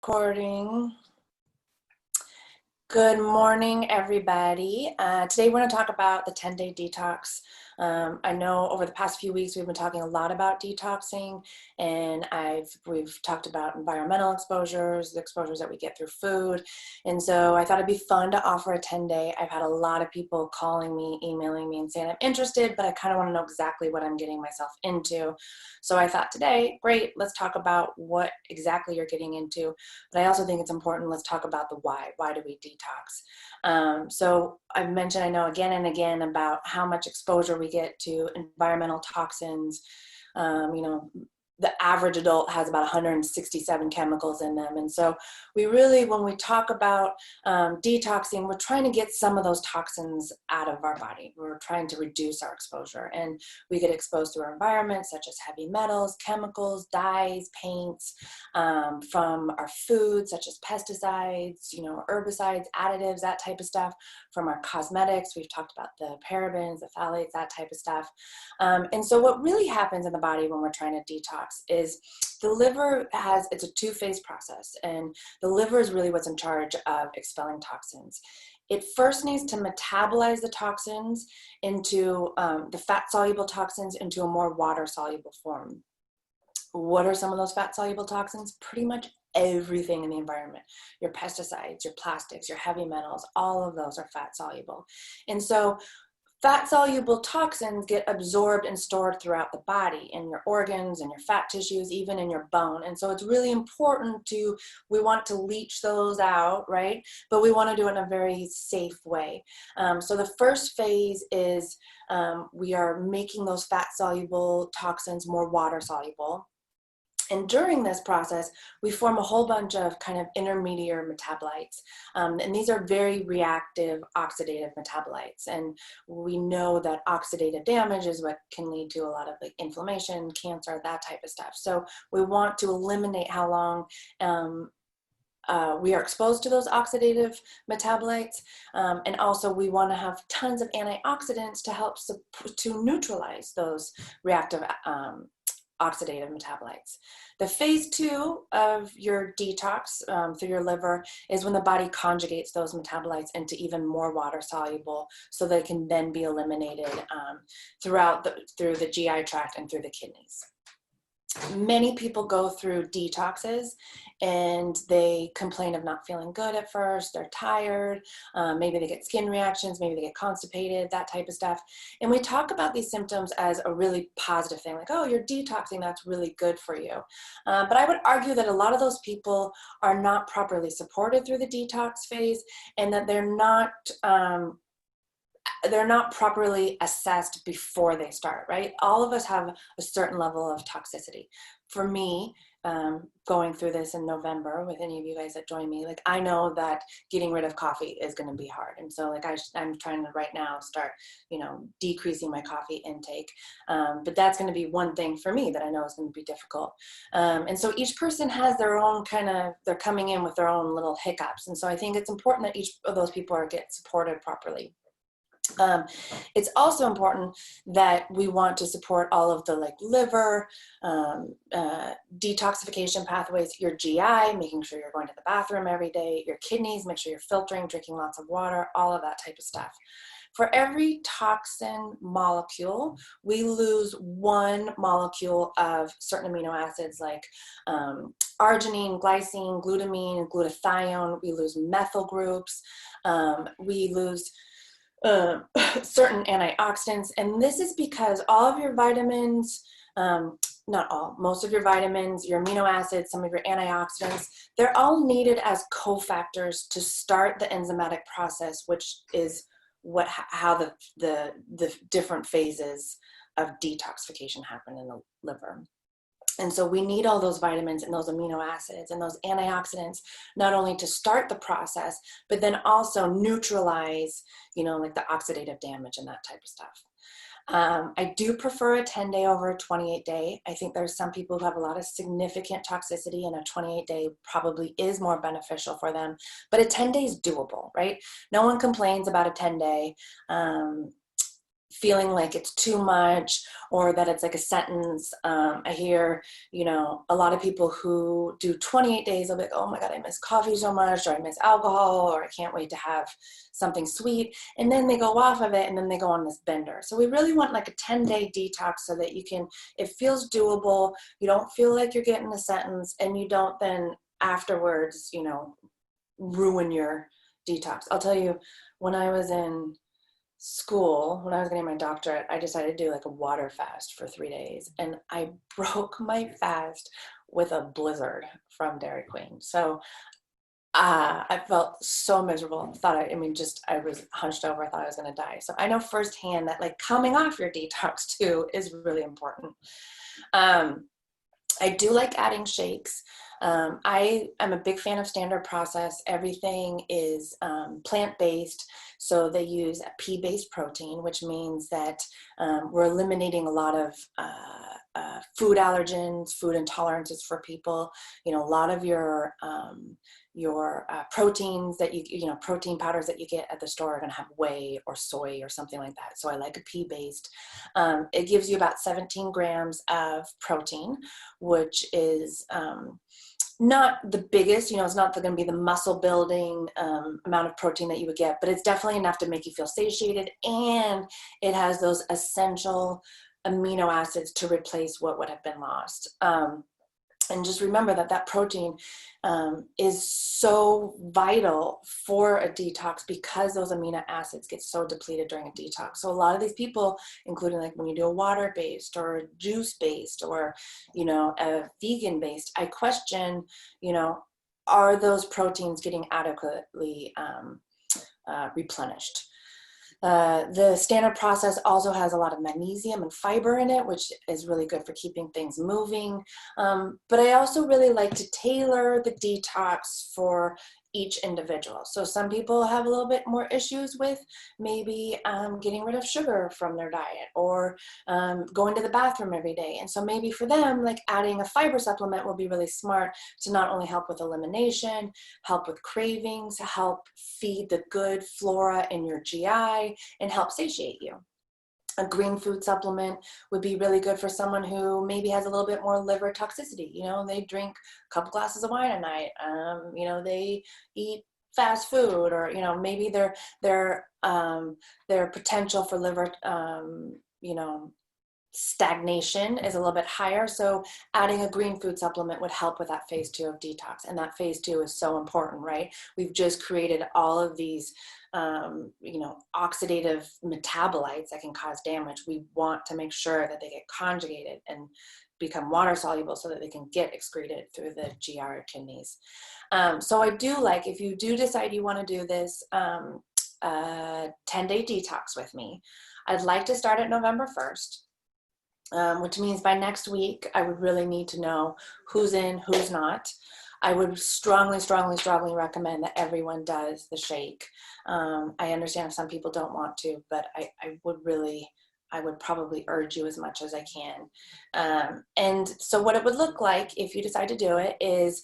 Recording. Good morning, everybody. Today we're going to talk about the 10-day detox. I know over the past few weeks we've been talking a lot about detoxing, and we've talked about environmental exposures, the exposures that we get through food, and so I thought it'd be fun to offer a 10-day. I've had a lot of people calling me, emailing me, and saying I'm interested, but I kind of want to know exactly what I'm getting myself into. So I thought today, great, let's talk about what exactly you're getting into. But I also think it's important, let's talk about the why. Why do we detox? So I've mentioned, I know again and again about how much exposure we get to environmental toxins. The average adult has about 167 chemicals in them. And so we really, when we talk about detoxing, we're trying to get some of those toxins out of our body. We're trying to reduce our exposure. And we get exposed through our environment, such as heavy metals, chemicals, dyes, paints, from our food, such as pesticides, herbicides, additives, that type of stuff, from our cosmetics. We've talked about the parabens, the phthalates, that type of stuff. And so what really happens in the body when we're trying to detox is the liver it's a two-phase process, and the liver is really what's in charge of expelling toxins. It first needs to metabolize the toxins into the fat-soluble toxins into a more water-soluble form. What are some of those fat-soluble toxins? Pretty much everything in the environment. Your pesticides, your plastics, your heavy metals, all of those are fat-soluble. And so fat-soluble toxins get absorbed and stored throughout the body, in your organs, in your fat tissues, even in your bone. And so it's really important we want to leach those out, right? But we want to do it in a very safe way. So the first phase is we are making those fat-soluble toxins more water-soluble. And during this process, we form a whole bunch of kind of intermediate metabolites. And these are very reactive oxidative metabolites. And we know that oxidative damage is what can lead to a lot of inflammation, cancer, that type of stuff. So we want to eliminate how long we are exposed to those oxidative metabolites. And also we want to have tons of antioxidants to help to neutralize those reactive oxidative metabolites. The phase 2 of your detox through your liver is when the body conjugates those metabolites into even more water soluble, so they can then be eliminated through the GI tract and through the kidneys. Many people go through detoxes and they complain of not feeling good at first. They're tired. Maybe they get skin reactions. Maybe they get constipated, that type of stuff. And we talk about these symptoms as a really positive thing, like, oh, you're detoxing. That's really good for you. But I would argue that a lot of those people are not properly supported through the detox phase, and that they're not properly assessed before they start, right? All of us have a certain level of toxicity. For me, going through this in November with any of you guys that join me, I know that getting rid of coffee is going to be hard. And so I'm trying to right now start, decreasing my coffee intake. But that's going to be one thing for me that I know is going to be difficult. And so each person has their own they're coming in with their own little hiccups. And so I think it's important that each of those people get supported properly. It's also important that we want to support all of the liver, detoxification pathways, your GI, making sure you're going to the bathroom every day, your kidneys, make sure you're filtering, drinking lots of water, all of that type of stuff. For every toxin molecule, we lose one molecule of certain amino acids like arginine, glycine, glutamine, glutathione. We lose methyl groups. We lose certain antioxidants, and this is because all of your vitamins, not all, most of your vitamins, your amino acids, some of your antioxidants, they're all needed as cofactors to start the enzymatic process, which is how the different phases of detoxification happen in the liver. And so we need all those vitamins and those amino acids and those antioxidants, not only to start the process, but then also neutralize, the oxidative damage and that type of stuff. I do prefer a 10-day over a 28-day. I think there's some people who have a lot of significant toxicity, and a 28-day probably is more beneficial for them, but a 10-day is doable, right? No one complains about a 10-day. feeling like it's too much or that it's like a sentence. I hear, a lot of people who do 28 days, they'll be like, oh my God, I miss coffee so much, or I miss alcohol, or I can't wait to have something sweet. And then they go off of it and then they go on this bender. So we really want like a 10-day detox so that it feels doable. You don't feel like you're getting a sentence, and you don't then afterwards, ruin your detox. I'll tell you, when I was in school, when I was getting my doctorate, I decided to do like a water fast for 3 days, and I broke my fast with a blizzard from Dairy Queen. So I felt so miserable. I was hunched over. I thought I was going to die. So I know firsthand that like coming off your detox too is really important. I do like adding shakes. I am a big fan of Standard Process. Everything is plant-based, so they use a pea-based protein, which means that we're eliminating a lot of food allergens, food intolerances for people. A lot of your proteins that protein powders that you get at the store are going to have whey or soy or something like that. So I like a pea-based. It gives you about 17 grams of protein, which is not the biggest, it's not going to be the muscle building amount of protein that you would get, but it's definitely enough to make you feel satiated, and it has those essential amino acids to replace what would have been lost. And just remember that protein is so vital for a detox, because those amino acids get so depleted during a detox. So a lot of these people, including like when you do a water-based or a juice-based or, a vegan-based, I question, are those proteins getting adequately replenished? The Standard Process also has a lot of magnesium and fiber in it, which is really good for keeping things moving. But I also really like to tailor the detox for each individual. So some people have a little bit more issues with maybe getting rid of sugar from their diet, or going to the bathroom every day. And so maybe for them, like adding a fiber supplement will be really smart to not only help with elimination, help with cravings, help feed the good flora in your GI, and help satiate you. A green food supplement would be really good for someone who maybe has a little bit more liver toxicity. They drink a couple glasses of wine a night. They eat fast food, or maybe their potential for liver stagnation is a little bit higher. So adding a green food supplement would help with that phase 2 of detox. And that phase 2 is so important, right? We've just created all of these oxidative metabolites that can cause damage. We want to make sure that they get conjugated and become water soluble so that they can get excreted through the GI or kidneys. So I do like, if you do decide you want to do this 10-day detox with me, I'd like to start at November 1st. Which means by next week, I would really need to know who's in, who's not. I would strongly recommend that everyone does the shake. I understand if some people don't want to, but I would probably urge you as much as I can. And so what it would look like if you decide to do it is,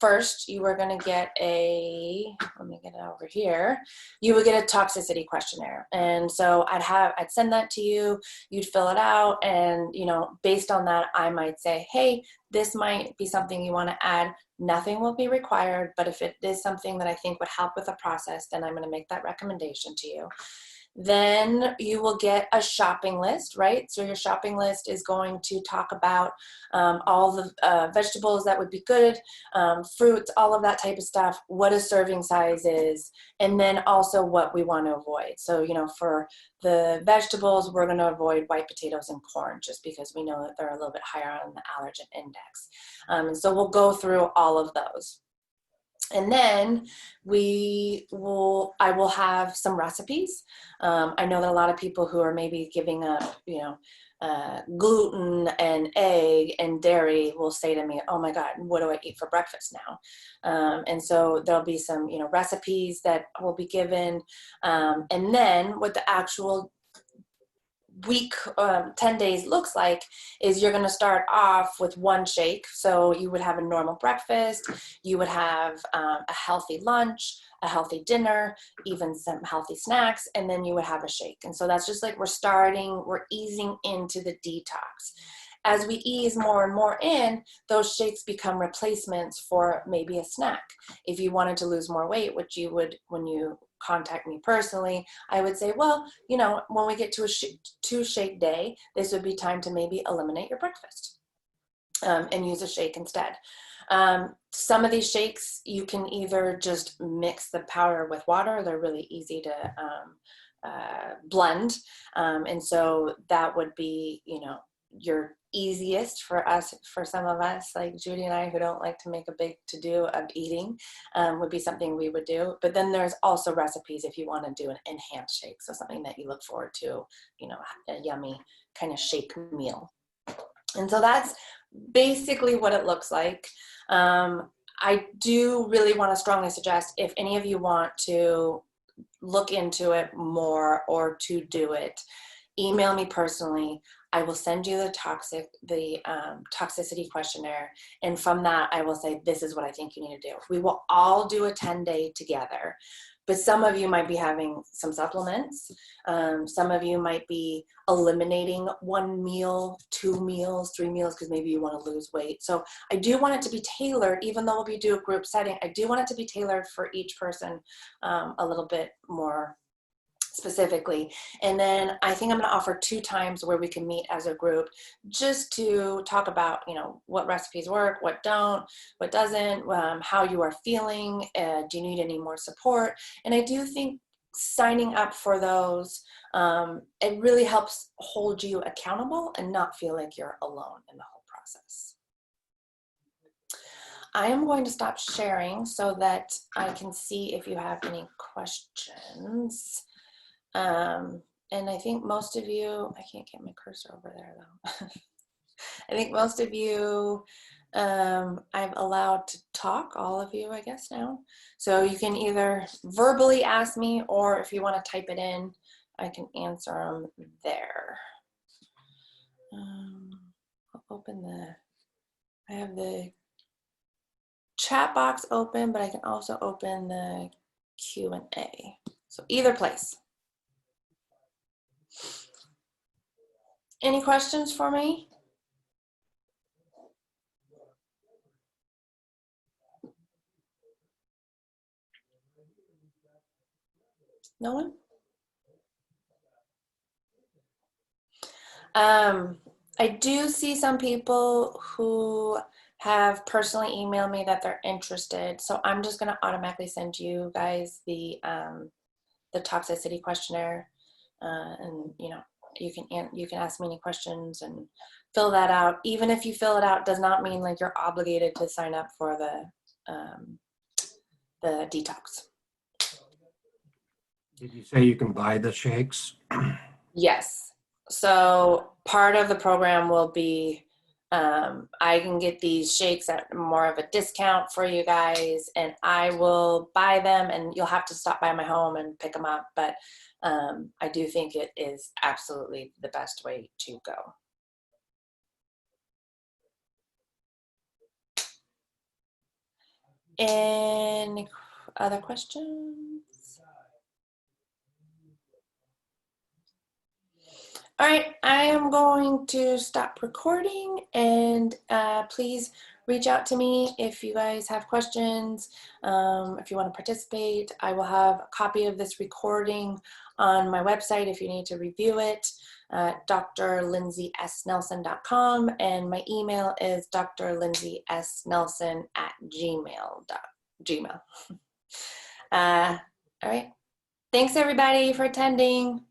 first you are going to get let me get it over here. You would get a toxicity questionnaire. And so I'd send that to you, you'd fill it out. And, based on that, I might say, hey, this might be something you want to add. Nothing will be required, but if it is something that I think would help with the process, then I'm going to make that recommendation to you. Then you will get a shopping list, right? So your shopping list is going to talk about all the vegetables that would be good, fruits, all of that type of stuff, what a serving size is, and then also what we want to avoid. So, for the vegetables, we're going to avoid white potatoes and corn, just because we know that they're a little bit higher on the allergen index. And so we'll go through all of those. And then I will have some recipes. I know that a lot of people who are maybe giving up, gluten and egg and dairy will say to me, oh my God, what do I eat for breakfast now? And so there'll be some, recipes that will be given. And then what the actual week, 10 days looks like is you're going to start off with one shake. So you would have a normal breakfast, you would have a healthy lunch, a healthy dinner, even some healthy snacks, and then you would have a shake. And so that's just like we're easing into the detox. As we ease more and more in, those shakes become replacements for maybe a snack. If you wanted to lose more weight, which you would when you contact me personally, I would say, well, you know, when we get to a 2-shake day, this would be time to maybe eliminate your breakfast and use a shake instead. Some of these shakes, you can either just mix the powder with water. They're really easy to blend. And so that would be, you know, your easiest for us, for some of us, like Judy and I, who don't like to make a big to-do of eating, would be something we would do. But then there's also recipes if you want to do an enhanced shake, so something that you look forward to, you know, a yummy kind of shake meal. And so that's basically what it looks like. I do really want to strongly suggest, if any of you want to look into it more or to do it, email me personally. I will send you the toxicity questionnaire. And from that, I will say, this is what I think you need to do. We will all do a 10-day together. But some of you might be having some supplements. Some of you might be eliminating 1 meal, 2 meals, 3 meals, because maybe you want to lose weight. So I do want it to be tailored, even though we do a group setting, I do want it to be tailored for each person a little bit more specifically. And then I think I'm going to offer 2 times where we can meet as a group just to talk about, you know, what recipes work, what don't, what doesn't, how you are feeling, do you need any more support? And I do think signing up for those, it really helps hold you accountable and not feel like you're alone in the whole process. I am going to stop sharing so that I can see if you have any questions. And I think most of you, I can't get my cursor over there though. I think most of you, I'm allowed to talk, all of you, I guess now. So you can either verbally ask me, or if you want to type it in, I can answer them there. I'll open I have the chat box open, but I can also open the Q&A. So either place. Any questions for me? No one? I do see some people who have personally emailed me that they're interested. So I'm just going to automatically send you guys the toxicity questionnaire, and you know, you can ask me any questions and fill that out. Even if you fill it out, does not mean like you're obligated to sign up for the detox. Did you say you can buy the shakes? Yes. So part of the program will be, I can get these shakes at more of a discount for you guys, and I will buy them, and you'll have to stop by my home and pick them up. But I do think it is absolutely the best way to go. Any other questions? All right, I am going to stop recording, and please reach out to me if you guys have questions, if you want to participate. I will have a copy of this recording on my website if you need to review it, drlindsaysnelson.com, and my email is drlindsaysnelson@gmail.com. All right, thanks everybody for attending.